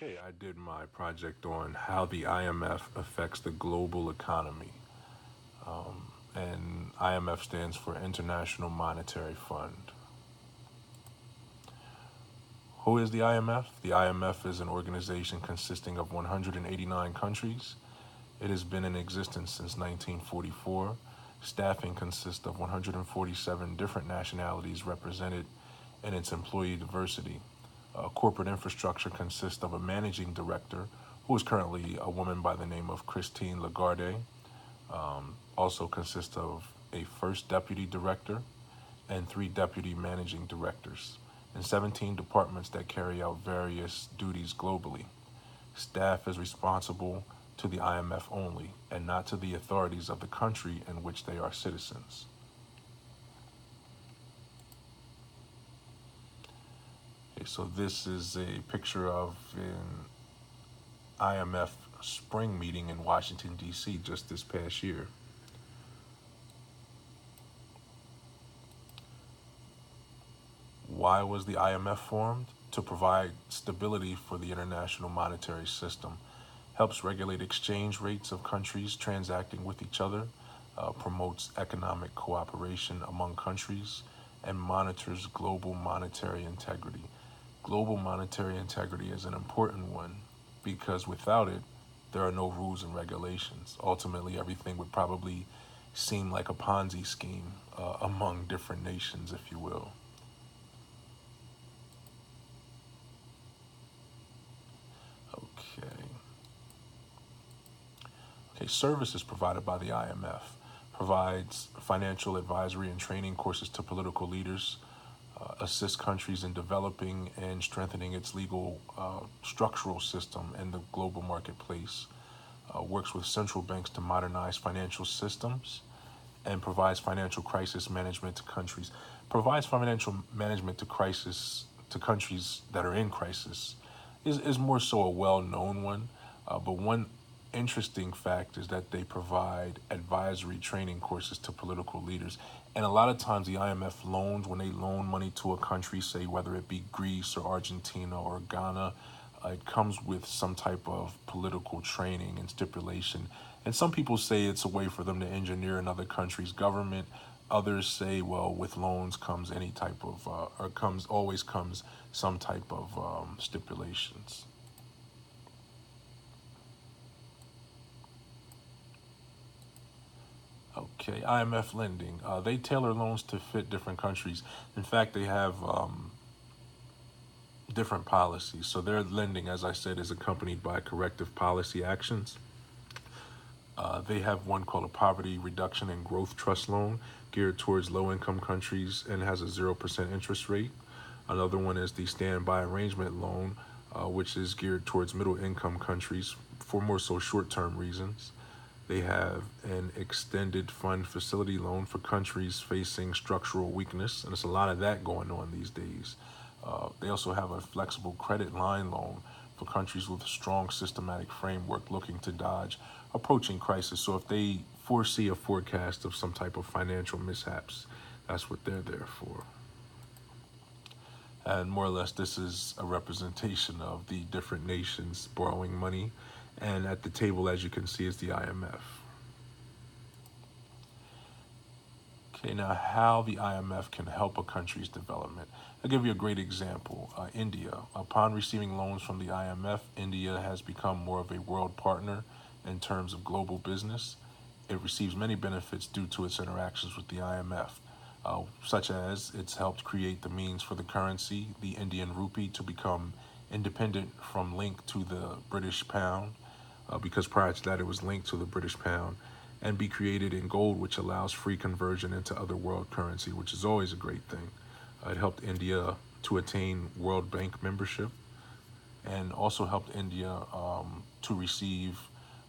Okay, I did my project on how the IMF affects the global economy. And IMF stands for International Monetary Fund. Who is the IMF? The IMF is an organization consisting of 189 countries. It has been in existence since 1944. Staffing consists of 147 different nationalities represented in its employee diversity. Corporate infrastructure consists of a managing director, who is currently a woman by the name of Christine Lagarde. Also consists of a first deputy director and three deputy managing directors, and 17 departments that carry out various duties globally. Staff is responsible to the IMF only and not to the authorities of the country in which they are citizens. Okay, so this is a picture of an IMF spring meeting in Washington, D.C. just this past year. Why was the IMF formed? To provide stability for the international monetary system, helps regulate exchange rates of countries transacting with each other, promotes economic cooperation among countries, and monitors global monetary integrity. Global monetary integrity is an important one because without it, there are no rules and regulations. Ultimately, everything would probably seem like a Ponzi scheme among different nations, if you will. Okay. Okay, services provided by the IMF provides financial advisory and training courses to political leaders, assists countries in developing and strengthening its legal structural system in the global marketplace, works with central banks to modernize financial systems, and provides financial crisis management to countries. Provides financial management to countries that are in crisis is more so a well-known one. But one interesting fact is that they provide advisory training courses to political leaders. And a lot of times the IMF loans, when they loan money to a country, say whether it be Greece or Argentina or Ghana, it comes with some type of political training and stipulation. And some people say it's a way for them to engineer another country's government. Others say, well, with loans comes any type of, always comes some type of stipulations. Okay, IMF lending. They tailor loans to fit different countries. In fact, they have different policies. So their lending, as I said, is accompanied by corrective policy actions. They have one called a Poverty Reduction and Growth Trust Loan geared towards low-income countries and has a 0% interest rate. Another one is the Standby Arrangement Loan, which is geared towards middle-income countries for more so short-term reasons. They have an Extended Fund Facility Loan for countries facing structural weakness, and there's a lot of that going on these days. They also have a Flexible Credit Line Loan for countries with a strong systematic framework looking to dodge approaching crisis. So if they foresee a forecast of some type of financial mishaps, that's what they're there for. And more or less, this is a representation of the different nations borrowing money. And at the table, as you can see, is the IMF. Okay, now how the IMF can help a country's development. I'll give you a great example. India. Upon receiving loans from the IMF, India has become more of a world partner in terms of global business. It receives many benefits due to its interactions with the IMF, such as it's helped create the means for the currency, the Indian rupee, to become independent from link to the British pound, because prior to that it was linked to the British pound, and be created in gold, which allows free conversion into other world currency, which is always a great thing. It helped India to attain World Bank membership and also helped India to receive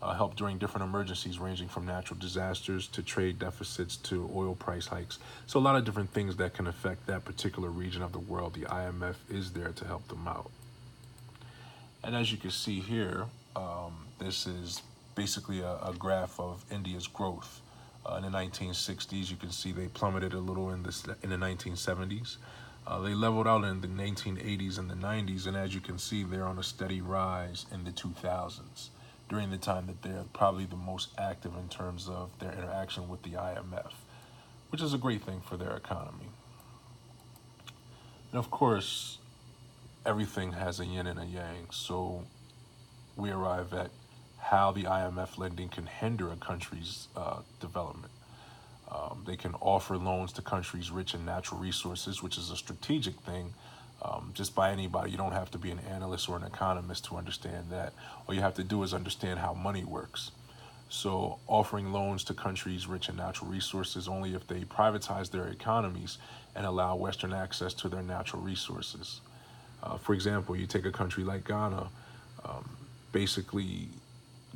help during different emergencies ranging from natural disasters to trade deficits to oil price hikes. So a lot of different things that can affect that particular region of the world. The IMF is there to help them out. And as you can see here, this is basically a graph of India's growth. In the 1960s, you can see they plummeted a little in the 1970s. They leveled out in the 1980s and the 90s, and as you can see, they're on a steady rise in the 2000s, during the time that they're probably the most active in terms of their interaction with the IMF, which is a great thing for their economy. And of course, everything has a yin and a yang, so we arrive at how the IMF lending can hinder a country's development. They can offer loans to countries rich in natural resources, which is a strategic thing, just by anybody. You don't have to be an analyst or an economist to understand that. All you have to do is understand how money works. So offering loans to countries rich in natural resources only if they privatize their economies and allow Western access to their natural resources. For example, you take a country like Ghana. Basically,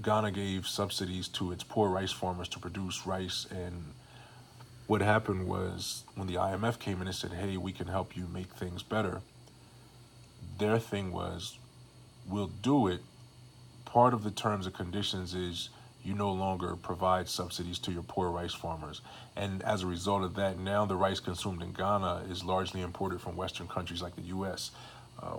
Ghana gave subsidies to its poor rice farmers to produce rice, and what happened was when the IMF came in and said, hey, we can help you make things better, their thing was, we'll do it. Part of the terms and conditions is you no longer provide subsidies to your poor rice farmers. And as a result of that, now the rice consumed in Ghana is largely imported from Western countries like the U.S.,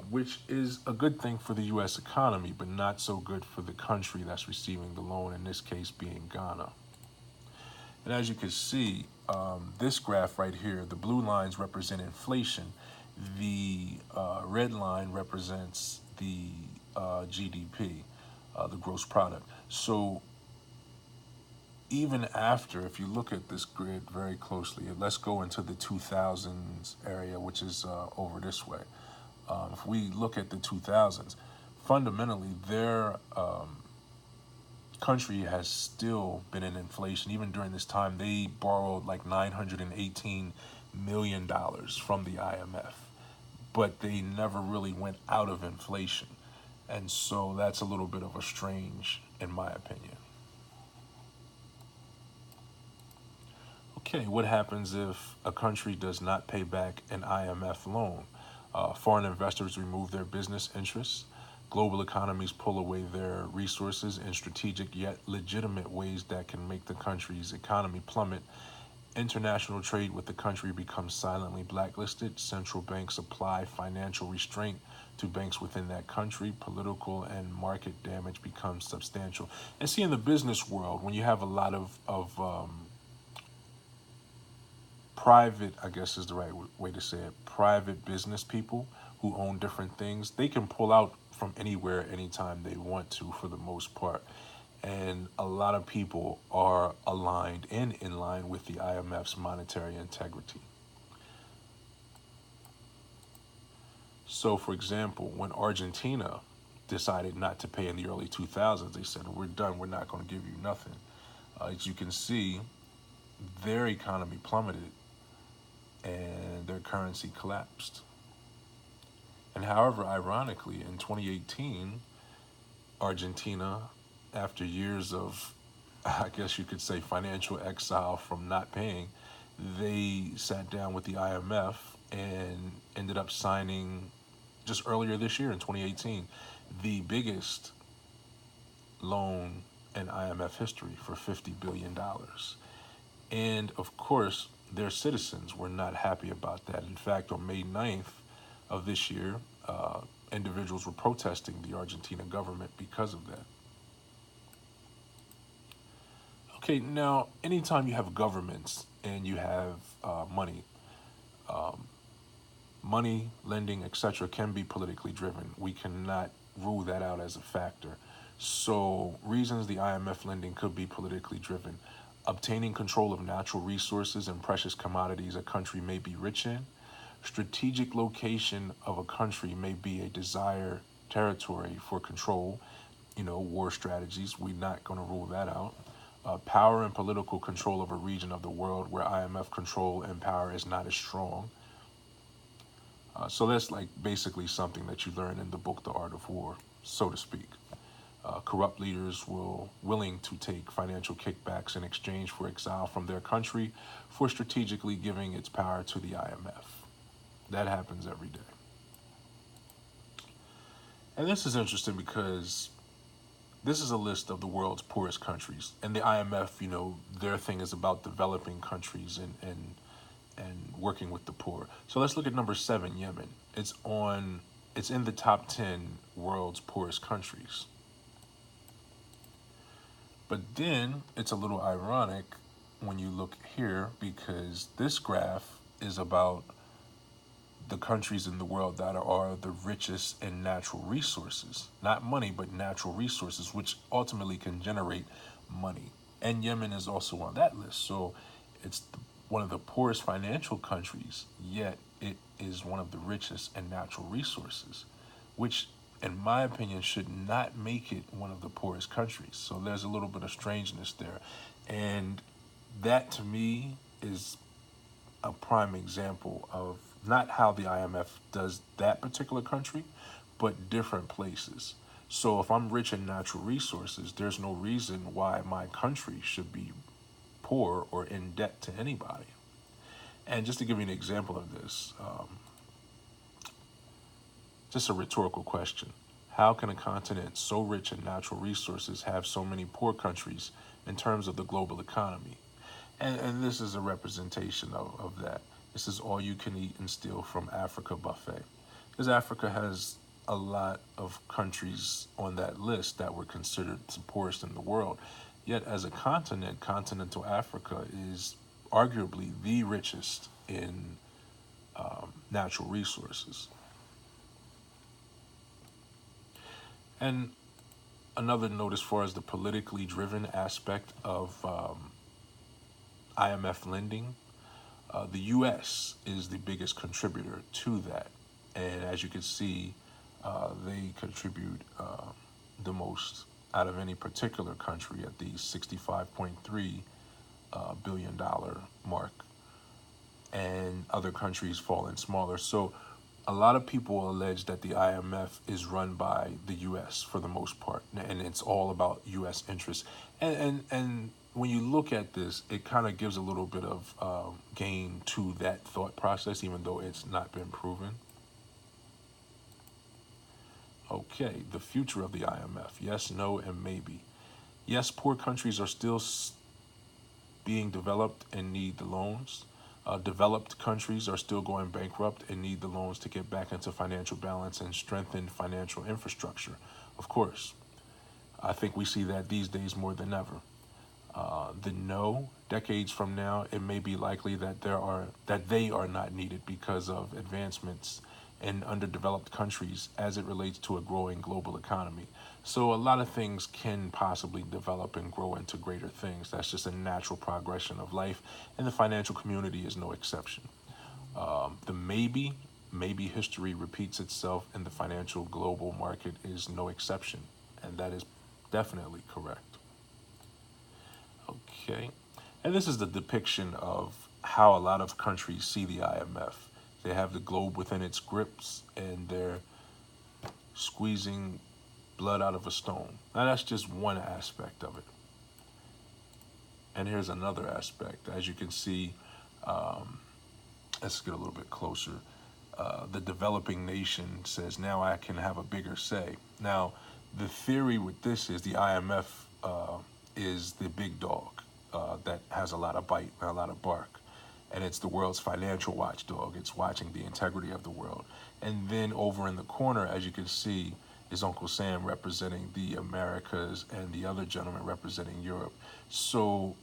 which is a good thing for the U.S. economy, but not so good for the country that's receiving the loan, in this case being Ghana. And as you can see, this graph right here, the blue lines represent inflation. The red line represents the GDP, the gross product. So even after, if you look at this grid very closely, let's go into the 2000s area, which is over this way. If we look at the 2000s, fundamentally, their country has still been in inflation. Even during this time, they borrowed like $918 million from the IMF, but they never really went out of inflation. And so that's a little bit of a strange, in my opinion. Okay, what happens if a country does not pay back an IMF loan? Foreign investors remove their business interests. Global economies pull away their resources in strategic yet legitimate ways that can make the country's economy plummet. International trade with the country becomes silently blacklisted. Central banks apply financial restraint to banks within that country. Political and market damage becomes substantial. And see, in the business world, when you have a lot of private, I guess is the right way to say it, private business people who own different things, they can pull out from anywhere, anytime they want to, for the most part. And a lot of people are aligned and in line with the IMF's monetary integrity. So, for example, when Argentina decided not to pay in the early 2000s, they said, we're done, we're not going to give you nothing. As you can see, their economy plummeted and their currency collapsed. And however, ironically, in 2018, Argentina, after years of, I guess you could say, financial exile from not paying, they sat down with the IMF and ended up signing, just earlier this year in 2018, the biggest loan in IMF history for $50 billion. And of course, their citizens were not happy about that. In fact, on May 9th of this year, individuals were protesting the Argentina government because of that. Okay, now, anytime you have governments and you have money, money, lending, etc., can be politically driven. We cannot rule that out as a factor. So, reasons the IMF lending could be politically driven: obtaining control of natural resources and precious commodities a country may be rich in. Strategic location of a country may be a desired territory for control. War strategies, we're not going to rule that out. Power and political control of a region of the world where IMF control and power is not as strong. So that's like basically something that you learn in the book, The Art of War, so to speak. Corrupt leaders willing to take financial kickbacks in exchange for exile from their country for strategically giving its power to the IMF. That happens every day. And this is interesting because this is a list of the world's poorest countries. And the IMF, their thing is about developing countries and and working with the poor. So let's look at number 7, Yemen. It's in the top 10 world's poorest countries. But then it's a little ironic when you look here, because this graph is about the countries in the world that are the richest in natural resources. Not money, but natural resources, which ultimately can generate money. And Yemen is also on that list. So it's one of the poorest financial countries, yet it is one of the richest in natural resources, which, in my opinion, should not make it one of the poorest countries. So there's a little bit of strangeness there. And that, to me, is a prime example of not how the IMF does that particular country, but different places. So if I'm rich in natural resources, there's no reason why my country should be poor or in debt to anybody. And just to give you an example of this, just a rhetorical question. How can a continent so rich in natural resources have so many poor countries in terms of the global economy? And this is a representation of that. This is all you can eat and steal from Africa buffet. Because Africa has a lot of countries on that list that were considered the poorest in the world. Yet as a continent, continental Africa is arguably the richest in natural resources. And another note as far as the politically driven aspect of IMF lending, the U.S. is the biggest contributor to that. And as you can see, they contribute the most out of any particular country at the $65.3 billion mark. And other countries fall in smaller. So a lot of people allege that the IMF is run by the U.S. for the most part, and it's all about U.S. interests. And when you look at this, it kind of gives a little bit of gain to that thought process, even though it's not been proven. Okay, the future of the IMF. Yes, no, and maybe. Yes, poor countries are still being developed and need the loans. Developed countries are still going bankrupt and need the loans to get back into financial balance and strengthen financial infrastructure. Of course, I think we see that these days more than ever. The no, decades from now, it may be likely that they are not needed because of advancements in underdeveloped countries as it relates to a growing global economy. So a lot of things can possibly develop and grow into greater things. That's just a natural progression of life, and the financial community is no exception. The maybe history repeats itself, and the financial global market is no exception, and that is definitely correct. Okay, and this is the depiction of how a lot of countries see the IMF. They have the globe within its grips, and they're squeezing blood out of a stone. Now that's just one aspect of it. And here's another aspect. As you can see, let's get a little bit closer. The developing nation says, now I can have a bigger say. Now, the theory with this is the IMF is the big dog that has a lot of bite and a lot of bark. And it's the world's financial watchdog. It's watching the integrity of the world. And then over in the corner, as you can see, is Uncle Sam representing the Americas and the other gentleman representing Europe. So,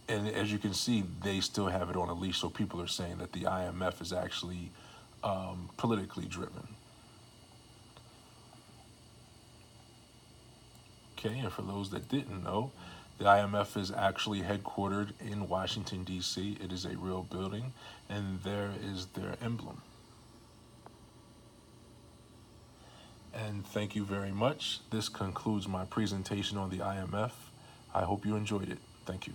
and as you can see, they still have it on a leash. So people are saying that the IMF is actually politically driven. Okay, and for those that didn't know, the IMF is actually headquartered in Washington, D.C. It is a real building, and there is their emblem. And thank you very much. This concludes my presentation on the IMF. I hope you enjoyed it. Thank you.